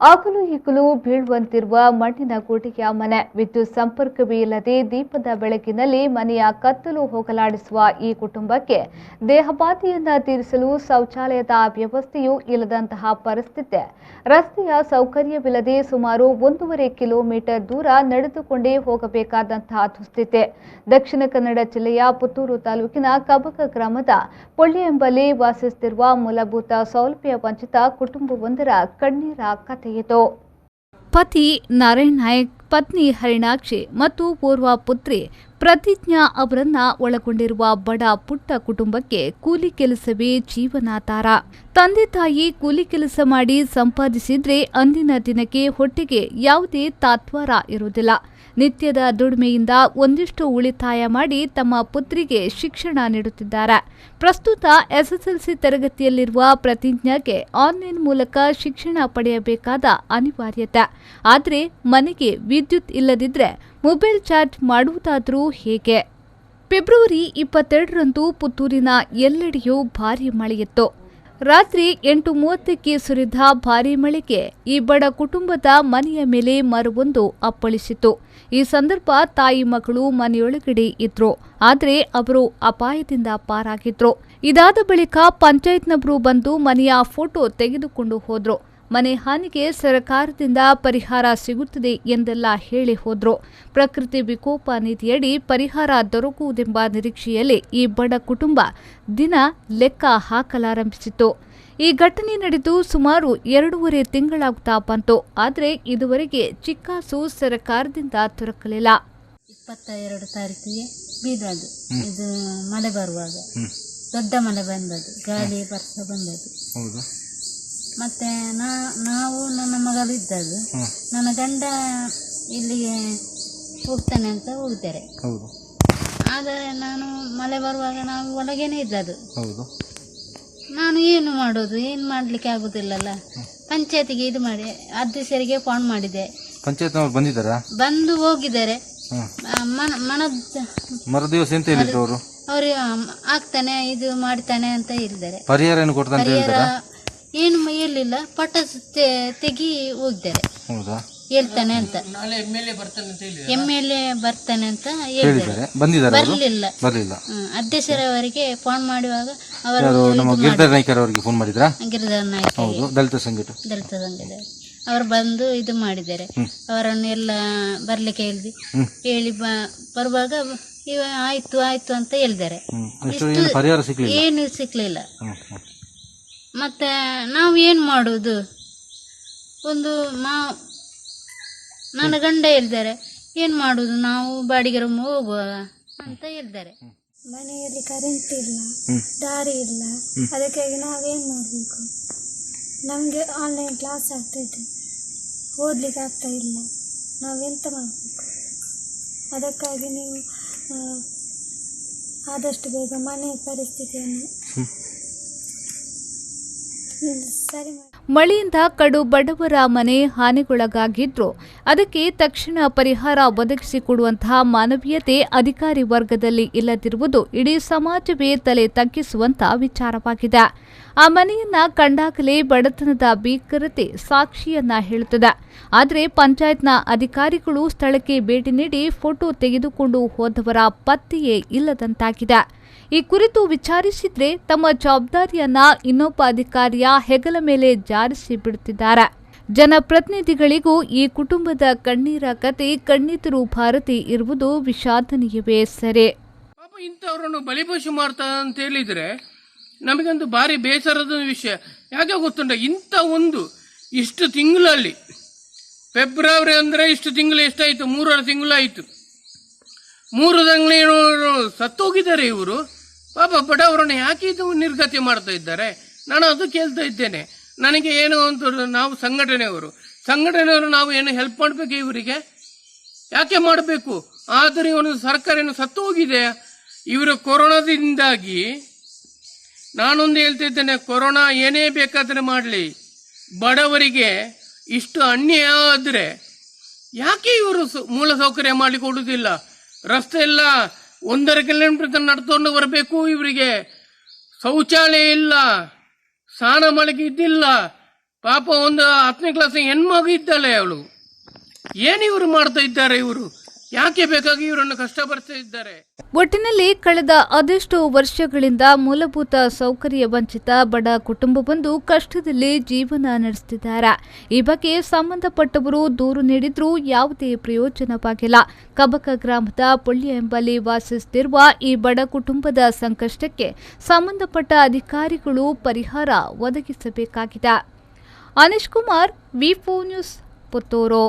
ಆಗಲೂ ಈಗಲೂ ಬೀಳುವಂತಿರುವ ಮಣ್ಣಿನ ಗುಡಿಯ ಮನೆ. ವಿದ್ಯುತ್ ಸಂಪರ್ಕವೇ ಇಲ್ಲದೆ ದೀಪದ ಬೆಳಕಿನಲ್ಲಿ ಮನೆಯ ಕತ್ತಲು ಹೋಗಲಾಡಿಸುವ ಈ ಕುಟುಂಬಕ್ಕೆ ದೇಹಬಾಧೆಯನ್ನ ತೀರಿಸಲು ಶೌಚಾಲಯದ ವ್ಯವಸ್ಥೆಯೂ ಇಲ್ಲದಂತಹ ಪರಿಸ್ಥಿತಿ. ರಸ್ತೆಯ ಸೌಕರ್ಯವಿಲ್ಲದೆ ಸುಮಾರು 1.5 ಕಿಲೋಮೀಟರ್ ದೂರ ನಡೆದುಕೊಂಡೇ ಹೋಗಬೇಕಾದಂತಹ ದುಸ್ಥಿತಿ. ದಕ್ಷಿಣ ಕನ್ನಡ ಜಿಲ್ಲೆಯ ಪುತ್ತೂರು ತಾಲೂಕಿನ ಕಬಕ ಗ್ರಾಮದ ಪೊಳ್ಳಿ ಎಂಬಲ್ಲಿ ವಾಸಿಸುತ್ತಿರುವ ಮೂಲಭೂತ ಸೌಲಭ್ಯ ವಂಚಿತ ಕುಟುಂಬವೊಂದರ ಕಣ್ಣೀರ ಕಥೆಯಿತು. ಪತಿ ನಾರಾಯಣ್ ನಾಯಕ್, ಪತ್ನಿ ಹರಿಣಾಕ್ಷಿ ಮತ್ತು ಪೂರ್ವ ಪುತ್ರಿ ಪ್ರತಿಜ್ಞಾ ಅವರನ್ನ ಒಳಗೊಂಡಿರುವ ಬಡ ಪುಟ್ಟ ಕುಟುಂಬಕ್ಕೆ ಕೂಲಿ ಕೆಲಸವೇ ಜೀವನಾಧಾರ. ತಂದೆ ತಾಯಿ ಕೂಲಿ ಕೆಲಸ ಮಾಡಿ ಸಂಪಾದಿಸಿದ್ರೆ ಅಂದಿನ ದಿನಕ್ಕೆ ಹೊಟ್ಟೆಗೆ ಯಾವುದೇ ತಾತ್ವಾರ ಇರುವುದಿಲ್ಲ. ನಿತ್ಯದ ದುಡಿಮೆಯಿಂದ ಒಂದಿಷ್ಟು ಉಳಿತಾಯ ಮಾಡಿ ತಮ್ಮ ಪುತ್ರಿಗೆ ಶಿಕ್ಷಣ ನೀಡುತ್ತಿದ್ದಾರೆ. ಪ್ರಸ್ತುತ ಎಸ್ಎಸ್ಎಲ್ಸಿ ತರಗತಿಯಲ್ಲಿರುವ ಪ್ರತಿಜ್ಞಾಗೆ ಆನ್ಲೈನ್ ಮೂಲಕ ಶಿಕ್ಷಣ ಪಡೆಯಬೇಕಾದ ಅನಿವಾರ್ಯತೆ. ಆದರೆ ಮನೆಗೆ ವಿದ್ಯುತ್ ಇಲ್ಲದಿದ್ರೆ ಮೊಬೈಲ್ ಚಾರ್ಜ್ ಮಾಡುವುದಾದರೂ ಹೇಗೆ? ಫೆಬ್ರವರಿ 22ರಂದು ಪುತ್ತೂರಿನ ಎಲ್ಲೆಡೆಯೂ ಭಾರೀ ಮಳೆಯಿತ್ತು. ರಾತ್ರಿ 8:30ಕ್ಕೆ ಸುರಿದ ಭಾರೀ ಮಳೆಗೆ ಈ ಬಡ ಕುಟುಂಬದ ಮನೆಯ ಮೇಲೆ ಮರವೊಂದು ಅಪ್ಪಳಿಸಿತು. ಈ ಸಂದರ್ಭ ತಾಯಿ ಮಗಳು ಮನೆಯೊಳಗಡೆ ಇದ್ರು. ಆದರೆ ಅವರು ಅಪಾಯದಿಂದ ಪಾರಾಗಿದ್ರು. ಇದಾದ ಬಳಿಕ ಪಂಚಾಯತ್ನವರು ಬಂದು ಮನೆಯ ಫೋಟೋ ತೆಗೆದುಕೊಂಡು ಹೋದ್ರು. ಮನೆ ಹಾನಿಗೆ ಸರ್ಕಾರದಿಂದ ಪರಿಹಾರ ಸಿಗುತ್ತದೆ ಎಂದೆಲ್ಲ ಹೇಳಿ ಹೋದ್ರು. ಪ್ರಕೃತಿ ವಿಕೋಪ ನಿಧಿಯಡಿ ಪರಿಹಾರ ದೊರಕುವುದೆಂಬ ನಿರೀಕ್ಷೆಯಲ್ಲಿ ಈ ಬಡ ಕುಟುಂಬ ದಿನ ಲೆಕ್ಕ ಹಾಕಲಾರಂಭಿಸಿತು. ಈ ಘಟನೆ ನಡೆದು ಸುಮಾರು 2.5 ತಿಂಗಳಾಗುತ್ತಾ ಬಂತು. ಆದರೆ ಇದುವರೆಗೆ ಚಿಕ್ಕಾಸು ಸರ್ಕಾರದಿಂದ ದೊರಕಲಿಲ್ಲ. 22 ತಾರೀಕಿಗೆ ಬೀದದು ಇದು ಮಳೆ ಬರುವಾಗ ದೊಡ್ಡ ಮಳೆ ಬಂದದ್ದು, ಗಾಳಿ ಬರ್ತಾ ಬಂದದ್ದು. ಮತ್ತೆ ನಾವು ನನ್ನ ಮಗಳು ಇದ್ದದ್ದು, ನನ್ನ ಗಂಡ ಇಲ್ಲಿಗೆ ಹೋಗ್ತಾನೆ ಅಂತ ಹೋಗ್ತಾರೆ. ಆದರೆ ನಾನು ಮಳೆ ಬರುವಾಗ ನಾವು ಒಳಗೇನೆ ಇದ್ದದ್ದು. ನಾನು ಏನು ಮಾಡೋದು, ಏನು ಮಾಡ್ಲಿಕ್ಕೆ ಆಗುದಿಲ್ಲಲ್ಲ. ಪಂಚಾಯತಿಗೆ ಇದು ಮಾಡಿ ಅಧ್ಯಕ್ಷರಿಗೆ ಫೋನ್ ಮಾಡಿದೆ. ಪಂಚಾಯತ್ ಬಂದಿದ್ದಾರಾ? ಬಂದು ಹೋಗಿದ್ದಾರೆ. ಮರುದಿವಸ ಎಂತ ಹೇಳಿದ್ರು ಅವರು? ಅವರು ಆಗ್ತಾನೆ ಇದು ಮಾಡ್ತಾನೆ ಅಂತ ಹೇಳಿದ್ದಾರೆ. ಪರಿಹಾರ ಏನು ಕೊಡ್ತಾನೆ ಹೇಳಿದಾರಾ? ಏನು ಹೇಳಿಲ್ಲ. ಪಟ ತೆಗಿ ಹೋಗಿದ್ದಾರೆ. ಹೇಳ್ತಾನೆ ಅಂತ MLA ಬರ್ತಾನೆ ಅಂತ ಹೇಳಿದ್ದಾರೆ. ಬರ್ಲಿಲ್ಲ. ಅಧ್ಯಕ್ಷರವರಿಗೆ ಫೋನ್ ಮಾಡುವಾಗ ಗಿರಿಧರ್ ನಾಯ್ಕರ್ ಅವರಿಗೆ ಫೋನ್ ಮಾಡಿದ್ರಾ? ಗಿರಿಧರ್ ನಾಯ್ಕ ದಲಿತ ಸಂಘದ ಅವರು ಬಂದು ಇದು ಮಾಡಿದ್ದಾರೆ. ಅವರನ್ನು ಎಲ್ಲ ಬರ್ಲಿಕ್ಕೆ ಹೇಳಿ ಬರುವಾಗ ಆಯ್ತು ಆಯ್ತು ಅಂತ ಹೇಳಿದ್ದಾರೆ. ಏನು ಸಿಕ್ಲಿಲ್ಲ. ಮತ್ತೆ ನಾವು ಏನು ಮಾಡುವುದು? ಒಂದು ನನ್ನ ಗಂಡ ಹೇಳಿದ್ದಾರೆ, ಏನು ಮಾಡುವುದು, ನಾವು ಬಾಡಿಗೆ ರೂಮ್ ಹೋಗುವ ಅಂತ ಹೇಳಿದ್ದಾರೆ. ಮನೆಯಲ್ಲಿ ಕರೆಂಟ್ ಇಲ್ಲ, ದಾರಿ ಇಲ್ಲ. ಅದಕ್ಕಾಗಿ ನಾವೇನು ಮಾಡಬೇಕು? ನಮಗೆ ಆನ್ಲೈನ್ ಕ್ಲಾಸ್ ಆಗ್ತಾಯಿದೆ, ಓದಲಿಕ್ಕೆ ಆಗ್ತಾ ಇಲ್ಲ. ನಾವೆಂತ ಮಾಡಬೇಕು? ಅದಕ್ಕಾಗಿ ನೀವು ಆದಷ್ಟು ಬೇಗ ಮನೆ ಪರಿಸ್ಥಿತಿಯನ್ನು ಸರಿ ಮಾಡಿ. ಮಳೆಯಿಂದ ಕಡು ಬಡವರ ಮನೆ ಹಾನಿಗೊಳಗಾಗಿದ್ರು ಅದಕ್ಕೆ ತಕ್ಷಣ ಪರಿಹಾರ ಒದಗಿಸಿಕೊಡುವಂತಹ ಮಾನವೀಯತೆ ಅಧಿಕಾರಿ ವರ್ಗದಲ್ಲಿ ಇಲ್ಲದಿರುವುದು ಇಡೀ ಸಮಾಜವೇ ತಲೆ ತಗ್ಗಿಸುವಂತ ವಿಚಾರವಾಗಿದೆ. ಆ ಮನೆಯನ್ನ ಕಂಡಾಗಲೇ ಬಡತನದ ಭೀಕರತೆ ಸಾಕ್ಷಿಯನ್ನ ಹೇಳುತ್ತದೆ. ಆದರೆ ಪಂಚಾಯತ್ನ ಅಧಿಕಾರಿಗಳು ಸ್ಥಳಕ್ಕೆ ಭೇಟಿ ನೀಡಿ ಫೋಟೋ ತೆಗೆದುಕೊಂಡು ಹೋದವರ ಪತ್ತೆಯೇ ಇಲ್ಲದಂತಾಗಿದೆ. ಈ ಕುರಿತು ವಿಚಾರಿಸಿದ್ರೆ ತಮ್ಮ ಜವಾಬ್ದಾರಿಯನ್ನ ಇನ್ನೊಬ್ಬ ಅಧಿಕಾರಿಯ ಹೆಗಲ ಮೇಲೆ ಜಾರಿಸಿ ಬಿಡುತ್ತಿದ್ದಾರೆ. ಜನಪ್ರತಿನಿಧಿಗಳಿಗೂ ಈ ಕುಟುಂಬದ ಕಣ್ಣೀರ ಕತೆ ಕಣ್ಣೀರು ಭಾರತಿ ಇರುವುದು ವಿಷಾದನೀಯವೇ ಸರಿ. ಇಂಥವ್ರನ್ನು ಬಲಿಪಶು ಮಾಡ್ತಾರೆ ಅಂತ ಹೇಳಿದ್ರೆ ನಮಗಂತೂ ಭಾರಿ ಬೇಸರದ ವಿಷಯ. ಯಾಕೆ ಗೊತ್ತುಂಟ, ಇಂಥ ಒಂದು ಇಷ್ಟು ತಿಂಗಳಲ್ಲಿ ಫೆಬ್ರವರಿ ಅಂದರೆ ಇಷ್ಟು ತಿಂಗಳು ಎಷ್ಟಾಯಿತು? 3.5 ತಿಂಗಳಾಯಿತು. 3 ತಿಂಗಳು ಸತ್ತೋಗಿದ್ದಾರೆ ಇವರು. ಪಾಪ ಬಡವರನ್ನು ಯಾಕೆ ಇದು ನಿರ್ಗತಿ ಮಾಡ್ತಾ ಇದ್ದಾರೆ? ನಾನು ಅದು ಕೇಳ್ತಾ ಇದ್ದೇನೆ. ನನಗೆ ಏನು ಅಂತ, ನಾವು ಸಂಘಟನೆಯವರು ನಾವು ಏನು ಹೆಲ್ಪ್ ಮಾಡಬೇಕು ಇವರಿಗೆ? ಯಾಕೆ ಮಾಡಬೇಕು? ಆದರೆ ಇವನು ಸರ್ಕಾರ ಏನು ಸತ್ತು ಹೋಗಿದೆ. ಇವರು ಕೊರೋನಾದಿಂದಾಗಿ, ನಾನೊಂದು ಹೇಳ್ತಾ ಇದ್ದೇನೆ, ಕೊರೋನಾ ಏನೇ ಬೇಕಾದರೆ ಮಾಡಲಿ, ಬಡವರಿಗೆ ಇಷ್ಟು ಅನ್ಯಾಯ ಆದರೆ ಯಾಕೆ ಇವರು ಮೂಲ ಸೌಕರ್ಯ ಮಾಡಿಕೊಡುವುದಿಲ್ಲ? ರಸ್ತೆ ಎಲ್ಲ 1.5 ಕಿಲೋಮೀಟರ್ ನಡ್ಕೊಂಡು ಬರಬೇಕು. ಇವರಿಗೆ ಶೌಚಾಲಯ ಇಲ್ಲ, ಸ್ನಾನ ಮಾಡಲಿಕ್ಕೆ ಇದ್ದಿಲ್ಲ, ಪಾಪ ಒಂದು 10ನೇ ಕ್ಲಾಸ್ ಹೆಣ್ಮಗು ಇದ್ದಾಳೆ ಅವಳು. ಏನು ಇವರು ಮಾಡ್ತಾ ಇದ್ದಾರೆ? ಇವರು ಯಾಕೆ ಬೇಕಾಗಿ ಇವರನ್ನು ಕಷ್ಟಪಡ್ತಾ ಇದ್ದಾರೆ? ಒಟ್ಟಿನಲ್ಲಿ ಕಳೆದ ಅದೆಷ್ಟೋ ವರ್ಷಗಳಿಂದ ಮೂಲಭೂತ ಸೌಕರ್ಯ ವಂಚಿತ ಬಡ ಕುಟುಂಬವೊಂದು ಕಷ್ಟದಲ್ಲಿ ಜೀವನ ನಡೆಸುತ್ತಿದ್ದಾರೆ. ಈ ಬಗ್ಗೆ ಸಂಬಂಧಪಟ್ಟವರು ದೂರು ನೀಡಿದ್ರೂ ಯಾವುದೇ ಪ್ರಯೋಜನವಾಗಿಲ್ಲ. ಕಬಕ ಗ್ರಾಮದ ಪುಳ್ಯ ಎಂಬಲ್ಲಿ ವಾಸಿಸುತ್ತಿರುವ ಈ ಬಡ ಕುಟುಂಬದ ಸಂಕಷ್ಟಕ್ಕೆ ಸಂಬಂಧಪಟ್ಟ ಅಧಿಕಾರಿಗಳು ಪರಿಹಾರ ಒದಗಿಸಬೇಕಾಗಿದೆ. ಅನೀಶ್ ಕುಮಾರ್, ವಿ4 ನ್ಯೂಸ್, ಪುತ್ತೂರು.